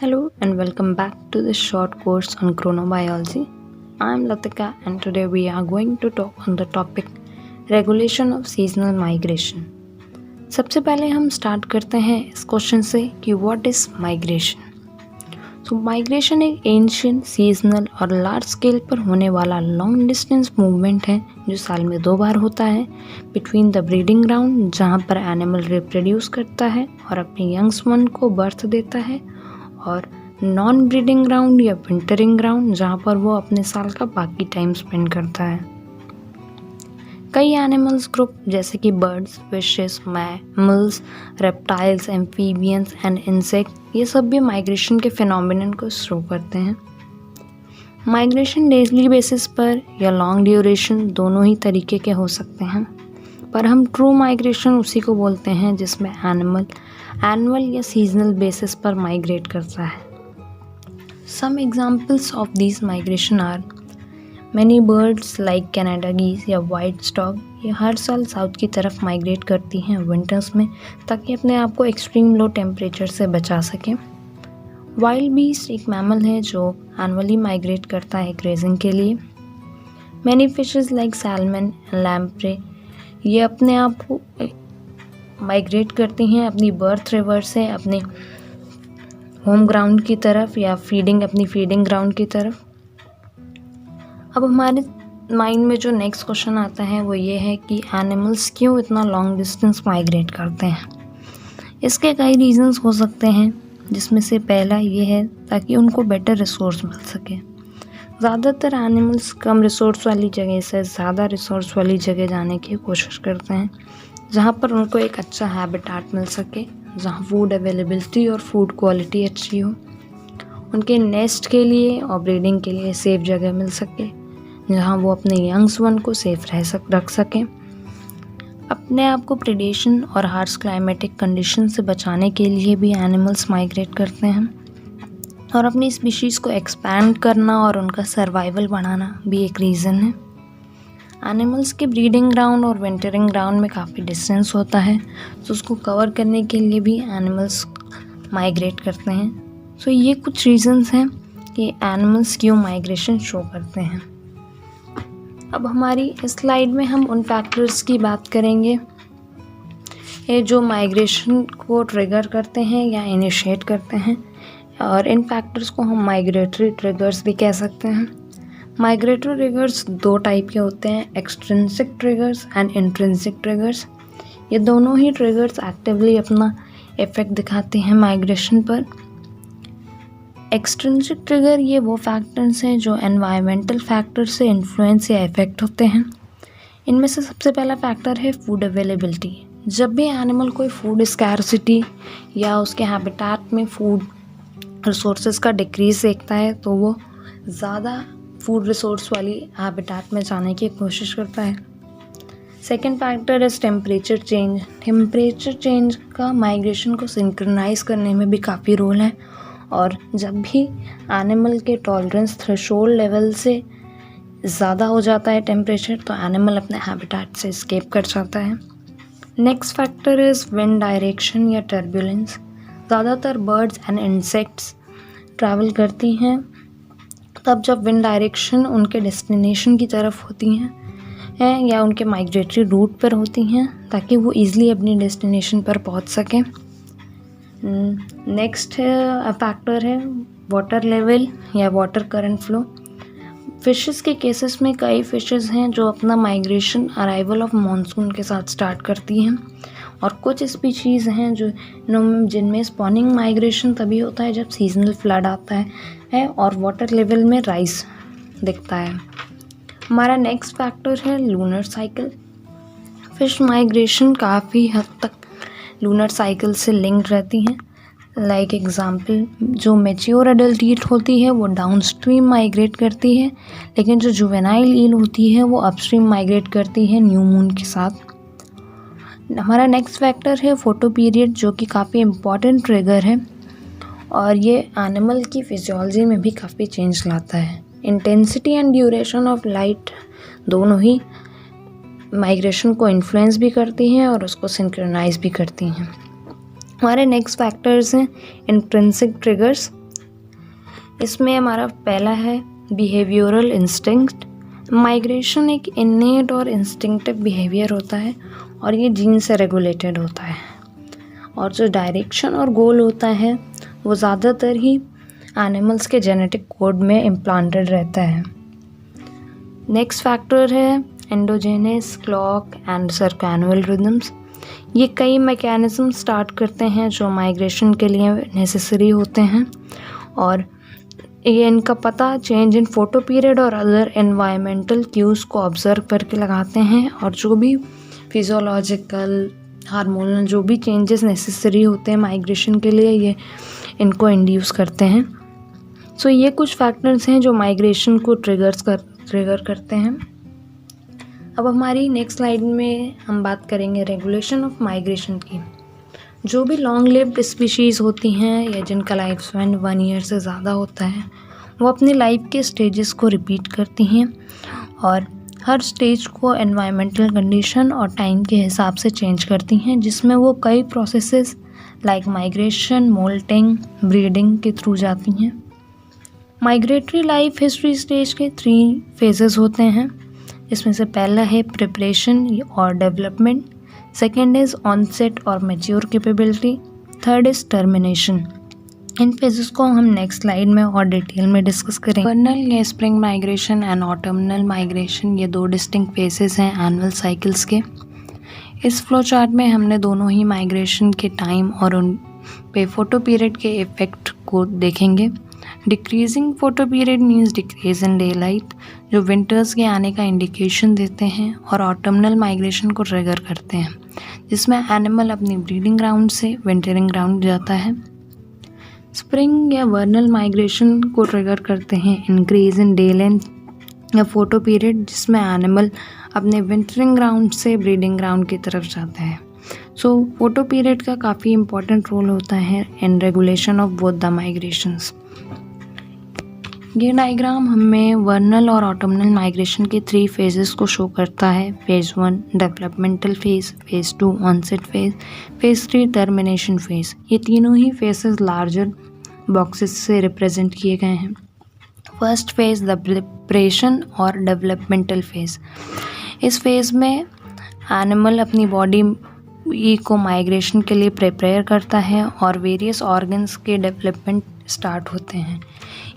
Hello and welcome back to this short course on chronobiology. I am Latika and today we are going to talk on the topic regulation of seasonal migration. सबसे पहले हम start करते हैं इस question से कि what is migration. So migration एक ancient seasonal और लार्ज स्केल पर होने वाला लॉन्ग डिस्टेंस मूवमेंट है जो साल में 2 बार होता है बिटवीन द ब्रीडिंग ग्राउंड जहाँ पर एनिमल रिप्रोड्यूस करता है और अपने यंग्स वन को बर्थ देता है, और नॉन ब्रीडिंग ग्राउंड या विंटरिंग ग्राउंड जहाँ पर वो अपने साल का बाकी टाइम स्पेंड करता है। कई एनिमल्स ग्रुप जैसे कि birds, fishes, mammals, reptiles, amphibians and insect ये सब भी माइग्रेशन के फिनोमिनन को शो करते हैं। माइग्रेशन डेली बेसिस पर या लॉन्ग ड्यूरेशन दोनों ही तरीके के हो सकते हैं, पर हम ट्रू माइग्रेशन उसी को बोलते हैं जिसमें एनिमल एनुअल या सीजनल बेसिस पर माइग्रेट करता है। Some examples of this migration are many birds like Canada geese या वाइट स्टॉक, ये हर साल साउथ की तरफ माइग्रेट करती हैं विंटर्स में ताकि अपने आप को एक्सट्रीम लो टेम्परेचर से बचा सकें। वाइल्ड बीस्ट एक मैमल है जो एनुअली माइग्रेट करता है ग्रेजिंग के लिए। Many fishes like salmon and lamprey ये अपने आप को माइग्रेट करती हैं अपनी बर्थ रिवर से अपने होम ग्राउंड की तरफ या अपनी फीडिंग ग्राउंड की तरफ। अब हमारे माइंड में जो नेक्स्ट क्वेश्चन आता है वो ये है कि एनिमल्स क्यों इतना लॉन्ग डिस्टेंस माइग्रेट करते हैं। इसके कई रीजंस हो सकते हैं, जिसमें से पहला ये है ताकि उनको बेटर रिसोर्स मिल सके। ज़्यादातर एनिमल्स कम रिसोर्स वाली जगह से ज़्यादा रिसोर्स वाली जगह जाने की कोशिश करते हैं जहाँ पर उनको एक अच्छा हैबिटेट मिल सके, जहाँ फूड अवेलेबिलिटी और फूड क्वालिटी अच्छी हो, उनके नेस्ट के लिए और ब्रीडिंग के लिए सेफ जगह मिल सके जहाँ वो अपने यंग्स वन को सेफ रख सकें। अपने आप को प्रेडेशन और हार्श क्लाइमेटिक कंडीशन से बचाने के लिए भी एनिमल्स माइग्रेट करते हैं, और अपनी स्पीशीज़ को एक्सपैंड करना और उनका सर्वाइवल बढ़ाना भी एक रीज़न है। एनिमल्स के ब्रीडिंग ग्राउंड और विंटरिंग ग्राउंड में काफ़ी डिस्टेंस होता है, तो उसको कवर करने के लिए भी एनिमल्स माइग्रेट करते हैं। सो ये कुछ रीजंस हैं कि एनिमल्स क्यों माइग्रेशन शो करते हैं। अब हमारी इस स्लाइड में हम उन फैक्टर्स की बात करेंगे ये जो माइग्रेशन को ट्रिगर करते हैं या इनिशिएट करते हैं, और इन फैक्टर्स को हम माइग्रेटरी ट्रिगर्स भी कह सकते हैं। माइग्रेटरी ट्रिगर्स 2 टाइप के होते हैं, extrinsic triggers and intrinsic triggers. ये दोनों ही ट्रिगर्स एक्टिवली अपना इफेक्ट दिखाते हैं माइग्रेशन पर। एक्सट्रिंसिक ट्रिगर ये वो फैक्टर्स हैं जो एनवायरमेंटल फैक्टर से इन्फ्लुएंस या इफेक्ट होते हैं। इनमें से सबसे पहला फैक्टर है फूड अवेलेबिलिटी। जब भी एनिमल कोई फूड स्कैरसिटी या उसके हैबिटेट में फूड रिसोर्सेज का डिक्रीज देखता है तो वो ज़्यादा फूड रिसोर्स वाली हैबिटेट में जाने की कोशिश करता है। Second factor is temperature change. Temperature change का माइग्रेशन को सिंक्रनाइज करने में भी काफ़ी रोल है, और जब भी एनिमल के टॉलरेंस थ्रेशोल्ड लेवल से ज़्यादा हो जाता है टेम्परेचर तो एनिमल अपने हैबिटेट से एस्केप कर जाता है। Next factor is wind direction या टर्बुलेंस। ज़्यादातर बर्ड्स एंड इंसेक्ट्स ट्रैवल करती हैं तब जब विंड डायरेक्शन उनके डेस्टिनेशन की तरफ होती हैं या उनके माइग्रेटरी रूट पर होती हैं ताकि वो ईज़िली अपनी डेस्टिनेशन पर पहुंच सकें। नेक्स्ट फैक्टर है वाटर लेवल या वाटर करंट फ्लो। फिशेस के केसेस में कई फिशेस हैं जो अपना माइग्रेशन अराइवल ऑफ मॉनसून के साथ स्टार्ट करती हैं, और कुछ स्पीशीज़ हैं जो जिनमें स्पॉनिंग माइग्रेशन तभी होता है जब सीजनल फ्लड आता है और वाटर लेवल में राइज दिखता है। हमारा नेक्स्ट फैक्टर है लूनर साइकिल। फिश माइग्रेशन काफ़ी हद तक लूनर साइकिल से लिंक्ड रहती हैं। लाइक एग्जाम्पल, जो मैच्योर एडल्ट होती है वो डाउन स्ट्रीम माइग्रेट करती है, लेकिन जो जुवेनाइल ईल होती है वो अपस्ट्रीम माइग्रेट करती है न्यू मून के साथ। हमारा नेक्स्ट फैक्टर है फोटो पीरियड, जो कि काफ़ी इम्पॉर्टेंट ट्रिगर है और ये एनिमल की फिजियोलॉजी में भी काफ़ी चेंज लाता है। Intensity and duration of light दोनों ही माइग्रेशन को इन्फ्लुएंस भी करती हैं और उसको सिंक्रोनाइज भी करती हैं। हमारे नेक्स्ट फैक्टर्स हैं इंट्रिंसिक ट्रिगर्स। इसमें हमारा पहला है बिहेवियरल इंस्टिंक्ट। माइग्रेशन एक इनेट और इंस्टिंक्टिव बिहेवियर होता है और ये जीन से रेगुलेटेड होता है, और जो डायरेक्शन और गोल होता है वो ज़्यादातर ही एनिमल्स के जेनेटिक कोड में इम्प्लांटेड रहता है। नेक्स्ट फैक्टर है एंडोजेनस क्लॉक एंड सर्कैनुअल रिदम्स। ये कई मैकेनिज्म स्टार्ट करते हैं जो माइग्रेशन के लिए नेसेसरी होते हैं, और ये इनका पता चेंज इन फोटो पीरियड और अदर एनवायरमेंटल क्यूज़ को ऑब्जर्व करके लगाते हैं, और जो भी फिजियोलॉजिकल हार्मोनल जो भी चेंजेस नेसेसरी होते हैं माइग्रेशन के लिए, ये इनको इंड्यूस करते हैं। सो ये कुछ फैक्टर्स हैं जो माइग्रेशन को ट्रिगर करते हैं। अब हमारी नेक्स्ट स्लाइड में हम बात करेंगे रेगुलेशन ऑफ माइग्रेशन की। जो भी लॉन्ग लिव्ड स्पीशीज़ होती हैं या जिनका लाइफ स्पैन 1 ईयर से ज़्यादा होता है, वो अपनी लाइफ के स्टेजेस को रिपीट करती हैं और हर स्टेज को एनवायरमेंटल कंडीशन और टाइम के हिसाब से चेंज करती हैं, जिसमें वो कई processes like migration, moulting, breeding के थ्रू जाती हैं। माइग्रेटरी लाइफ हिस्ट्री स्टेज के 3 फेजेस होते हैं, इसमें से पहला है प्रिपरेशन और डेवलपमेंट, सेकेंड इज़ ऑनसेट और mature capability, third is termination. In phases को हम नेक्स्ट स्लाइड में और डिटेल में डिस्कस करेंगे। वर्नल या spring migration and autumnal migration, ये 2 डिस्टिंक्ट फेजेस हैं एनुअल साइकिल्स के। इस फ्लो चार्ट में हमने दोनों ही माइग्रेशन के टाइम और उन पे फोटो पीरियड के इफ़ेक्ट को देखेंगे। Decreasing photo period means decrease in day light, जो विंटर्स के आने का इंडिकेशन देते हैं और ऑटमनल माइग्रेशन को ट्रिगर करते हैं, जिसमें एनिमल अपनी ब्रीडिंग ग्राउंड से विंटरिंग ग्राउंड जाता है। स्प्रिंग या वर्नल माइग्रेशन को ट्रिगर करते हैं इंक्रीज इन डे लेंथ या फोटो पीरियड, जिसमें एनिमल अपने विंटरिंग ग्राउंड से ब्रीडिंग ग्राउंड की तरफ जाता है। सो फोटो पीरियड का काफ़ी इंपॉर्टेंट रोल होता है in regulation of both the migrations. ये डायग्राम हमें वर्नल और ऑटमनल माइग्रेशन के 3 फेजेस को शो करता है। Phase 1 developmental phase, phase 2 onset phase, phase 3 termination phase. ये तीनों ही फेजेस लार्जर बॉक्सेस से रिप्रेजेंट किए गए हैं। फर्स्ट फेज़ द प्रिपरेशन और डेवलपमेंटल फेज़। इस फेज़ में एनिमल अपनी बॉडी को माइग्रेशन के लिए प्रिपेयर करता है और वेरियस ऑर्गन्स के डेवलपमेंट स्टार्ट होते हैं।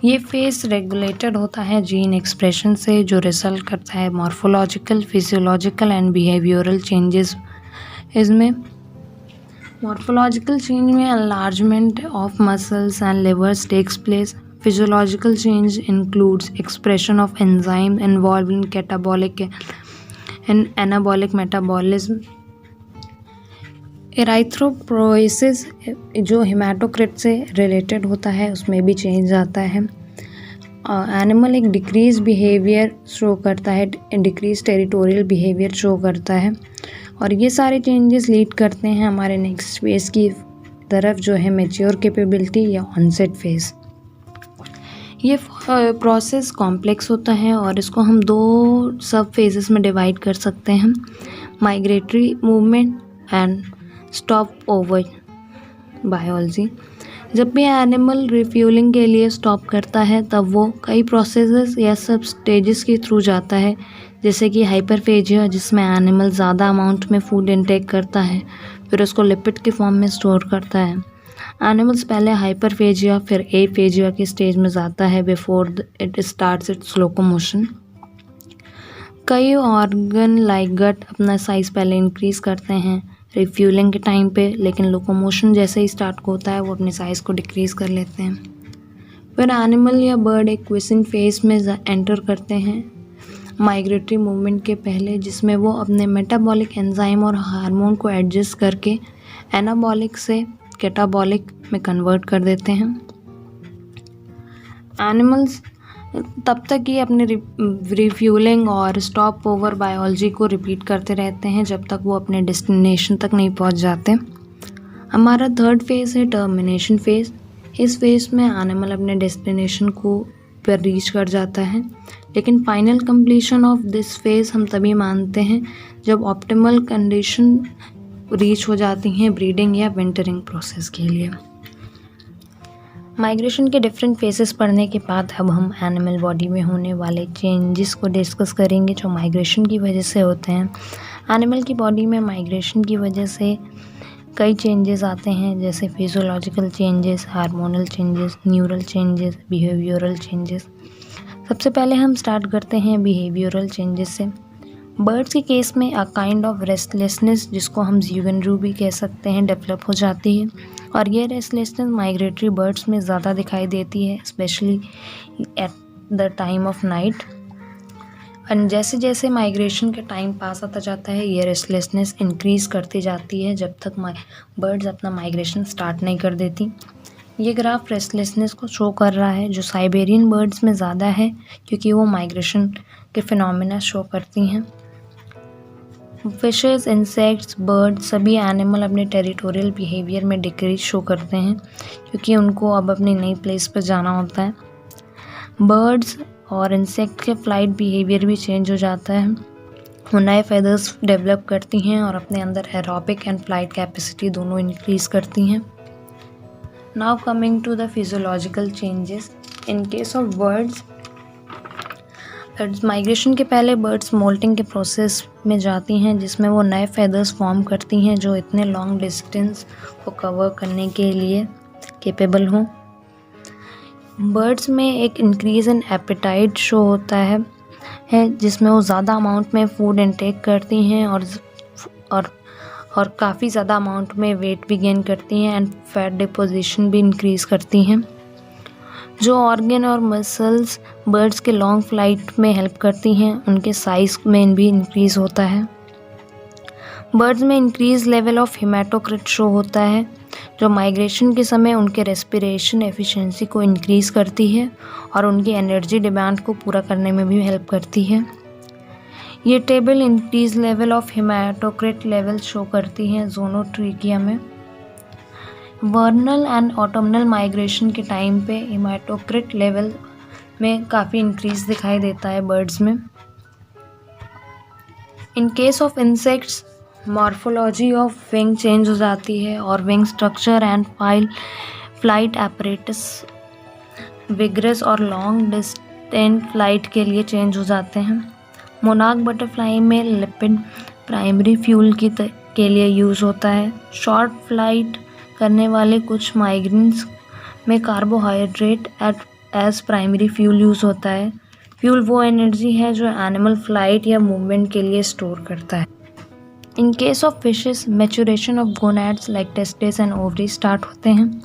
ये फेज़ रेगुलेटेड होता है जीन एक्सप्रेशन से, जो रिजल्ट करता है morphological, physiological and behavioural changes. इसमें मॉर्फोलॉजिकल चेंज में enlargement of muscles and livers takes place. Physiological change includes expression of enzyme involve in catabolic and anabolic metabolism. Erythropoiesis जो haematocrit से related होता है, उसमें भी चेंज आता है। एनिमल एक डिक्रीज बिहेवियर शो करता है, डिक्रीज टेरिटोरियल बिहेवियर शो करता है, और ये सारे चेंजेस लीड करते हैं हमारे नेक्स्ट फेज़ की तरफ, जो है मैच्योर कैपेबिलिटी या ऑनसेट फेज़। ये प्रोसेस कॉम्प्लेक्स होता है और इसको हम 2 सब फेजेस में डिवाइड कर सकते हैं, migratory movement and stop over biology. जब भी एनिमल रिफ्यूलिंग के लिए स्टॉप करता है तब वो कई प्रोसेसेस या सब स्टेजेस के थ्रू जाता है, जैसे कि हाइपरफेजिया, जिसमें एनिमल ज़्यादा अमाउंट में फूड इनटेक करता है, फिर उसको लिपिड के फॉर्म में स्टोर करता है। एनिमल्स पहले हाइपरफेजिया फिर एफेजिया के स्टेज में जाता है before it starts it's locomotion. कई ऑर्गन लाइक गट अपना साइज़ पहले इंक्रीज़ करते हैं रिफ्यूलिंग के टाइम पे, लेकिन लोकोमोशन जैसे ही स्टार्ट होता है वो अपने साइज़ को डिक्रीज़ कर लेते हैं। फिर एनिमल या बर्ड एक क्विसेंट फेज में एंटर करते हैं माइग्रेटरी मूवमेंट के पहले, जिसमें वो अपने मेटाबॉलिक एंजाइम और हार्मोन को एडजस्ट करके एनाबॉलिक से कैटाबॉलिक में कन्वर्ट कर देते हैं। एनिमल्स तब तक ये अपने रिफ्यूलिंग और स्टॉप ओवर बायोलॉजी को रिपीट करते रहते हैं जब तक वो अपने डेस्टिनेशन तक नहीं पहुंच जाते। हमारा थर्ड फेज़ है टर्मिनेशन फेज़। इस फेज़ में एनिमल अपने डेस्टिनेशन को पर रीच कर जाता है, लेकिन final completion of this phase हम तभी मानते हैं जब ऑप्टिमल कंडीशन रीच हो जाती हैं ब्रीडिंग या विंटरिंग प्रोसेस के लिए। माइग्रेशन के डिफरेंट फेसेस पढ़ने के बाद अब हम एनिमल बॉडी में होने वाले चेंजेस को डिस्कस करेंगे जो माइग्रेशन की वजह से होते हैं। एनिमल की बॉडी में माइग्रेशन की वजह से कई चेंजेस आते हैं, जैसे physiological changes, hormonal changes, neural changes, behavioural changes. सबसे पहले हम स्टार्ट करते हैं बिहेवियरल चेंजेस से। बर्ड्स के केस में अ काइंड ऑफ रेस्टलेसनेस, जिसको हम ज़्यूगनरू भी कह सकते हैं, डेवलप हो जाती है और ये रेस्टलेसनेस माइग्रेटरी बर्ड्स में ज़्यादा दिखाई देती है, specially at the time of night. और जैसे जैसे माइग्रेशन का टाइम पास आता जाता है ये रेस्टलेसनेस इंक्रीज़ करती जाती है जब तक बर्ड्स अपना माइग्रेशन स्टार्ट नहीं कर देती। ये ग्राफ रेस्टलेसनेस को शो कर रहा है, जो साइबेरियन बर्ड्स में ज़्यादा है क्योंकि वो माइग्रेशन के फिनोमेना शो करती हैं। फिशेस, इंसेक्ट्स, बर्ड, सभी एनिमल अपने टेरिटोरियल बिहेवियर में डिक्रीज शो करते हैं क्योंकि उनको अब अपनी नई प्लेस पर जाना होता है। बर्ड्स और इंसेक्ट के फ्लाइट बिहेवियर भी चेंज हो जाता है। वो नए फेदर्स डेवलप करती हैं और अपने अंदर एरोबिक एंड फ्लाइट कैपेसिटी दोनों इंक्रीज करती हैं। Now coming to the physiological changes in case of birds migration के पहले बर्ड्स मोल्टिंग के प्रोसेस में जाती हैं जिसमें वो नए फेदर्स फॉर्म करती हैं जो इतने लॉन्ग डिस्टेंस को कवर करने के लिए कैपेबल हों। बर्ड्स में एक इंक्रीज़ इन एपेटाइट शो होता है जिसमें वो ज़्यादा अमाउंट में फूड इनटेक करती हैं और काफ़ी ज़्यादा अमाउंट में वेट भी गेन करती हैं एंड फैट डिपोजिशन भी इंक्रीज़ करती हैं। जो ऑर्गन और मसल्स बर्ड्स के लॉन्ग फ्लाइट में हेल्प करती हैं उनके साइज़ में भी इंक्रीज़ होता है। बर्ड्स में increase level of haematocrit show होता है जो माइग्रेशन के समय उनके रेस्पिरेशन एफिशिएंसी को इंक्रीज़ करती है और उनकी एनर्जी डिमांड को पूरा करने में भी हेल्प करती है। ये table increase level of haematocrit level show करती हैं ज़ोनोट्रिकिया में। वर्नल एंड ऑटमनल माइग्रेशन के टाइम पे हेमाटोक्रिट लेवल में काफ़ी इंक्रीज दिखाई देता है बर्ड्स में। इन case of insects morphology of wing change हो जाती है और wing structure and flight apparatus vigorous और लॉन्ग डिस्टेंस फ्लाइट के लिए चेंज हो जाते हैं। मोनार्क बटरफ्लाई में लिपिड प्राइमरी फ्यूल के लिए यूज़ होता है। शॉर्ट फ्लाइट करने वाले कुछ माइग्रेंट्स में carbohydrate as primary fuel use होता है। फ्यूल वो एनर्जी है जो एनिमल फ्लाइट या मूवमेंट के लिए स्टोर करता है। In case of fishes maturation of gonads like testis and ovary start होते हैं।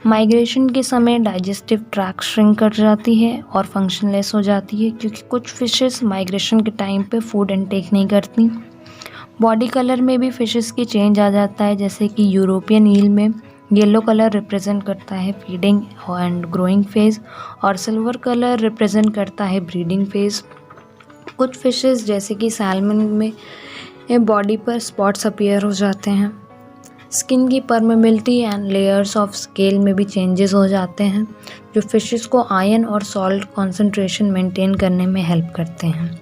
माइग्रेशन के समय डाइजेस्टिव ट्रैक्ट श्रिंक कर जाती है और फंक्शनलेस हो जाती है क्योंकि कुछ फिशेस माइग्रेशन के टाइम पे फूड इनटेक नहीं करती। बॉडी कलर में भी फिशेस की चेंज आ जाता है, जैसे कि यूरोपियन ईल में येलो कलर रिप्रेजेंट करता है फीडिंग एंड ग्रोइंग फेज और सिल्वर कलर रिप्रेजेंट करता है ब्रीडिंग फेज। कुछ फिशेस जैसे कि सैल्मन में बॉडी पर स्पॉट्स अपीयर हो जाते हैं। स्किन की permeability and layers of scale में भी चेंजेस हो जाते हैं जो फिशेस को आयरन और सॉल्ट कॉन्सेंट्रेशन मेंटेन करने में हेल्प करते हैं।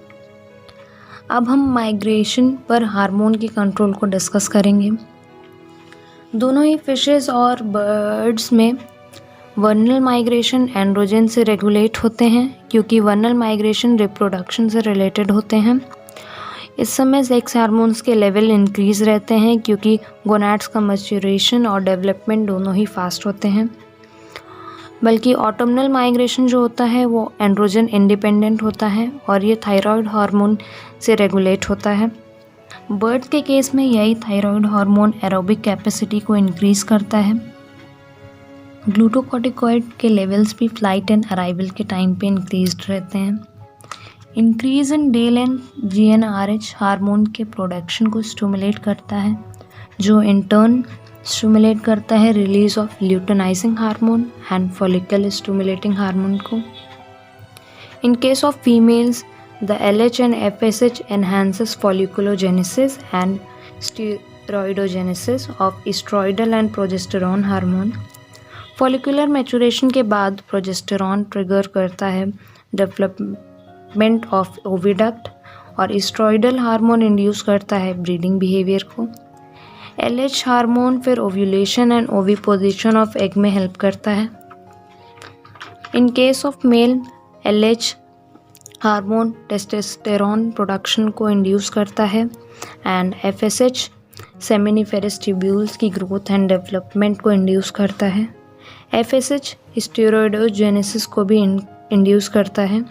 अब हम माइग्रेशन पर हार्मोन की कंट्रोल को डिस्कस करेंगे। दोनों ही फिशेस और बर्ड्स में वर्नल माइग्रेशन एंड्रोजन से रेगुलेट होते हैं क्योंकि वर्नल माइग्रेशन रिप्रोडक्शन से रिलेटेड होते हैं। इस समय सेक्स हार्मोन्स के लेवल इंक्रीज रहते हैं क्योंकि गोनैड्स का मैच्योरेशन और डेवलपमेंट दोनों ही फास्ट होते हैं। बल्कि ऑटमनल माइग्रेशन जो होता है वो एंड्रोजन इंडिपेंडेंट होता है और ये थायराइड हार्मोन से रेगुलेट होता है। बर्ड्स के केस में यही थायराइड हार्मोन एरोबिक कैपेसिटी को इंक्रीज करता है। ग्लूकोकॉर्टिकॉइड के लेवल्स भी फ्लाइट एंड अराइवल के टाइम पे इंक्रीज्ड रहते हैं। Increase in day length GnRH hormone के प्रोडक्शन को स्टिमुलेट करता है जो इन टर्न स्टिमुलेट करता है release of luteinising hormone and follicle stimulating hormone को। In case of females the LH and FSH enhances folliculogenesis and steroidogenesis of estroidal and progesterone hormone. Follicular maturation के बाद progesterone trigger करता है development of oviduct और estroidal hormone induce करता है breeding behaviour को। LH hormone फिर ovulation and oviposition of egg में हेल्प करता है। In case of male LH hormone testosterone production को इंड्यूस करता है एंड FSH सेमिनिफेरस ट्यूब्यूल्स की ग्रोथ एंड डेवलपमेंट को इंड्यूस करता है। FSH स्टेरॉइडोजेनेसिस को भी इंड्यूस करता है।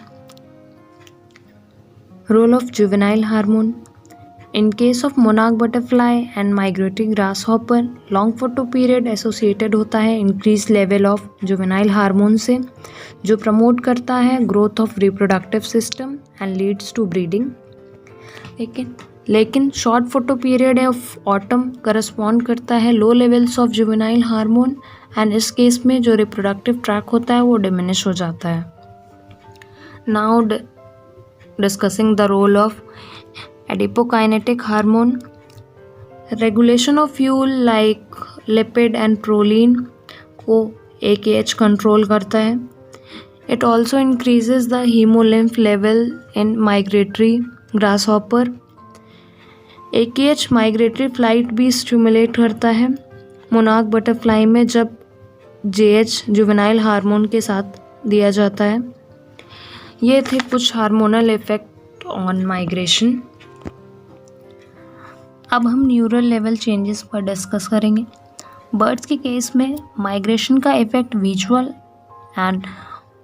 Role of juvenile hormone in case of monarch butterfly and migratory grasshopper long photoperiod associated होता है increase level of juvenile hormone से, जो प्रमोट करता है growth of reproductive system and leads to breeding. लेकिन short photoperiod of autumn correspond करता है low levels of juvenile hormone and इस केस में जो रिप्रोडक्टिव ट्रैक होता है वो डिमिनिश हो जाता है। Now discussing the role of adipokinetic hormone regulation of fuel like lipid and proline को AKH कंट्रोल करता है। It also increases the haemolymph level in migratory grasshopper. AKH migratory flight भी स्टिमुलेट करता है monarch butterfly में जब JH juvenile hormone के साथ दिया जाता है। ये थे कुछ हार्मोनल इफेक्ट ऑन माइग्रेशन। अब हम न्यूरल लेवल चेंजेस पर डिस्कस करेंगे। बर्ड्स के केस में माइग्रेशन का effect visual and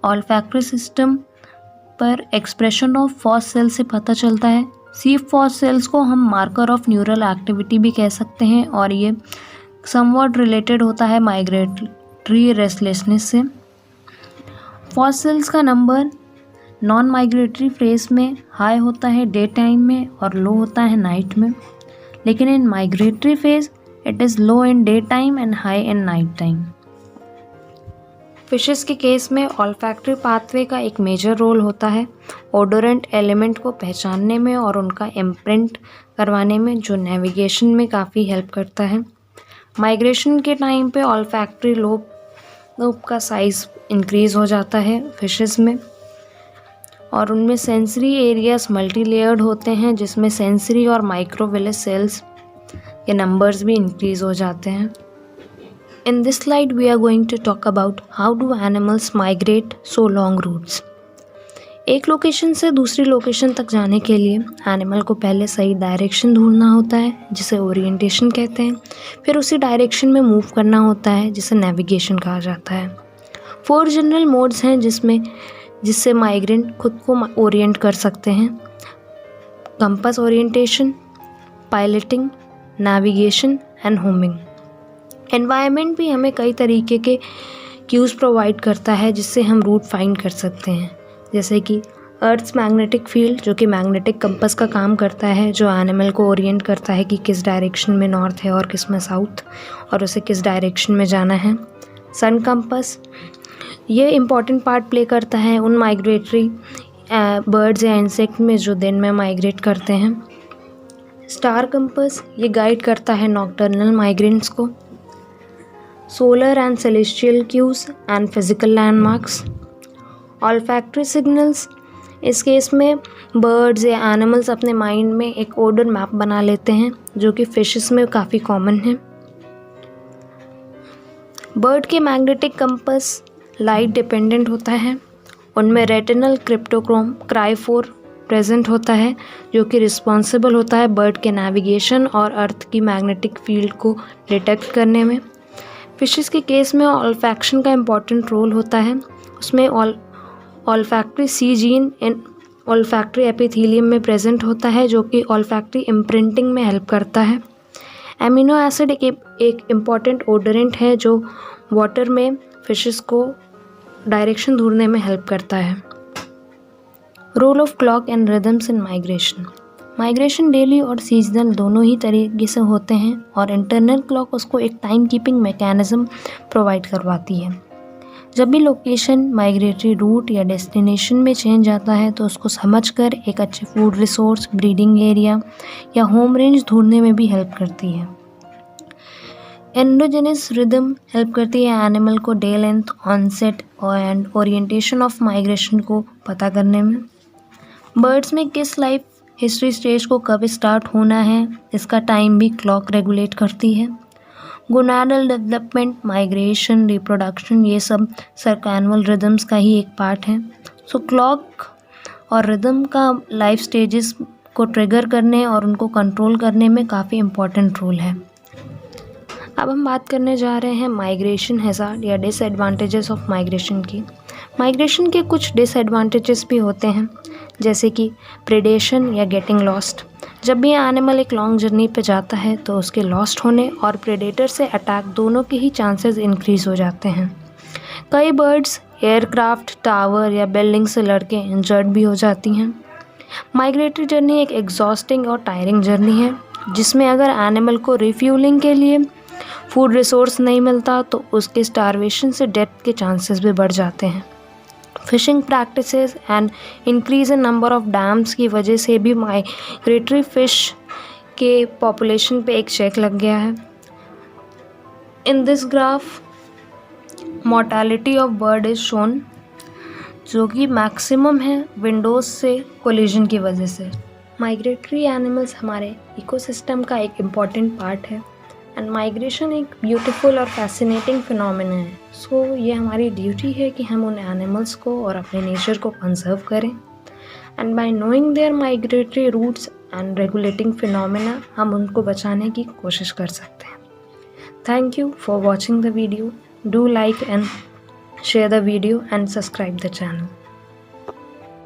olfactory system पर एक्सप्रेशन ऑफ फॉस सेल से पता चलता है। सी फॉस सेल्स को हम मार्कर ऑफ न्यूरल एक्टिविटी भी कह सकते हैं और ये समवॉट रिलेटेड होता है माइग्रेटरी रेस्टलेसनेस से। फॉस सेल्स का नंबर नॉन माइग्रेटरी फेज में हाई होता है डे टाइम में और लो होता है नाइट में, लेकिन in migratory phase it is low in day time and high in night time. Fishes के केस में ऑल्फैक्टरी पाथवे का एक मेजर रोल होता है ओडोरेंट एलिमेंट को पहचानने में और उनका इम्प्रिंट करवाने में, जो नेविगेशन में काफ़ी हेल्प करता है। माइग्रेशन के टाइम पे ऑल्फैक्टरी लोब का साइज़ इंक्रीज़ हो जाता है फिशेस में और उनमें सेंसरी एरियाज मल्टी लेयर्ड होते हैं, जिसमें सेंसरी और माइक्रोविलेज सेल्स के नंबर्स भी इंक्रीज हो जाते हैं। In this slide we are going to talk about how do animals migrate so long routes. एक लोकेशन से दूसरी लोकेशन तक जाने के लिए एनिमल को पहले सही डायरेक्शन ढूंढना होता है जिसे ओरिएंटेशन कहते हैं, फिर उसी डायरेक्शन में मूव करना होता है जिसे नेविगेशन कहा जाता है। 4 जनरल मोड्स हैं जिससे माइग्रेंट खुद को ओरिएंट कर सकते हैं: compass orientation, piloting, navigation and homing. Environment भी हमें कई तरीके के क्यूज़ प्रोवाइड करता है जिससे हम रूट फाइंड कर सकते हैं, जैसे कि अर्थ्स मैग्नेटिक फील्ड जो कि मैग्नेटिक कंपास का काम करता है, जो एनिमल को ओरिएंट करता है कि किस डायरेक्शन में नॉर्थ है और किस में साउथ और उसे किस डायरेक्शन में जाना है। सन कंपास ये इम्पॉर्टेंट पार्ट प्ले करता है उन माइग्रेटरी बर्ड्स या इंसेक्ट में जो दिन में माइग्रेट करते हैं। स्टार कंपास ये गाइड करता है नॉकटर्नल माइग्रेंट्स को। Solar and celestial cues and physical landmarks. Olfactory signals, इस केस में बर्ड्स या एनिमल्स अपने माइंड में एक ओडर मैप बना लेते हैं जो कि फिशेस में काफ़ी कॉमन है। बर्ड के मैग्नेटिक कंपास लाइट डिपेंडेंट होता है, उनमें रेटिनल क्रिप्टोक्रोम क्राइफोर प्रेजेंट होता है जो कि रिस्पॉन्सिबल होता है बर्ड के नेविगेशन और अर्थ की मैग्नेटिक फील्ड को डिटेक्ट करने में। फिशेस के केस में ऑल्फैक्शन का इम्पॉर्टेंट रोल होता है, उसमें olfactory C gene in olfactory epithelium में प्रेजेंट होता है जो कि ऑल्फैक्टरी इम्प्रिंटिंग में हेल्प करता है। एमिनो एसिड एक इम्पॉर्टेंट ओडोरेंट है जो वाटर में फिशेस को डायरेक्शन ढूंढने में हेल्प करता है। Role of clock and rhythms in migration. Migration daily और सीजनल दोनों ही तरीके से होते हैं और इंटरनल क्लॉक उसको एक टाइम कीपिंग मैकेनिज्म प्रोवाइड करवाती है। जब भी लोकेशन माइग्रेटरी रूट या डेस्टिनेशन में चेंज आता है तो उसको समझकर एक अच्छे फूड रिसोर्स, ब्रीडिंग एरिया या होम रेंज ढूंढने में भी हेल्प करती है। एंडोजेनस रिदम हेल्प करती है एनिमल को day length, onset and orientation of migration को पता करने में। बर्ड्स में किस लाइफ हिस्ट्री स्टेज को कब स्टार्ट होना है इसका टाइम भी क्लॉक रेगुलेट करती है। गोनाडल डेवलपमेंट, माइग्रेशन, रिप्रोडक्शन, ये सब सर्कैनुअल रिदम्स का ही एक पार्ट है। सो क्लॉक और रिदम का लाइफ स्टेजेस को ट्रिगर करने और उनको कंट्रोल करने में काफ़ी इम्पॉर्टेंट रोल है। अब हम बात करने जा रहे हैं माइग्रेशन हैज़ार्ड या डिसएडवांटेजेस ऑफ माइग्रेशन की। माइग्रेशन के कुछ डिसएडवांटेजेस भी होते हैं, जैसे कि प्रेडेशन या गेटिंग लॉस्ट। जब भी एनिमल एक लॉन्ग जर्नी पे जाता है तो उसके लॉस्ट होने और प्रेडेटर से अटैक दोनों के ही चांसेस इंक्रीज़ हो जाते हैं। कई बर्ड्स एयरक्राफ्ट, टावर या बिल्डिंग से लड़के इंजर्ड भी हो जाती हैं। माइग्रेटरी जर्नी एक एग्जॉस्टिंग और टायरिंग जर्नी है, जिसमें अगर एनिमल को रिफ्यूलिंग के लिए फूड रिसोर्स नहीं मिलता तो उसके स्टारवेशन से डेथ के चांसेस भी बढ़ जाते हैं। Fishing practices and increase in number of dams की वजह से भी माइग्रेटरी फिश के पॉपुलेशन पे एक चेक लग गया है। In this graph mortality of bird is shown, जो कि मैक्सिमम है विंडोज से कोलिजन की वजह से। माइग्रेटरी एनिमल्स हमारे इकोसिस्टम का एक इम्पॉर्टेंट पार्ट है एंड माइग्रेशन एक ब्यूटीफुल और फैसिनेटिंग फिनोमेना है। सो ये हमारी ड्यूटी है कि हम उन एनिमल्स को और अपने नेचर को कंजर्व करें and by knowing their migratory routes and regulating phenomena हम उनको बचाने की कोशिश कर सकते हैं। Thank you for watching the video. Do like and share the video and subscribe the channel.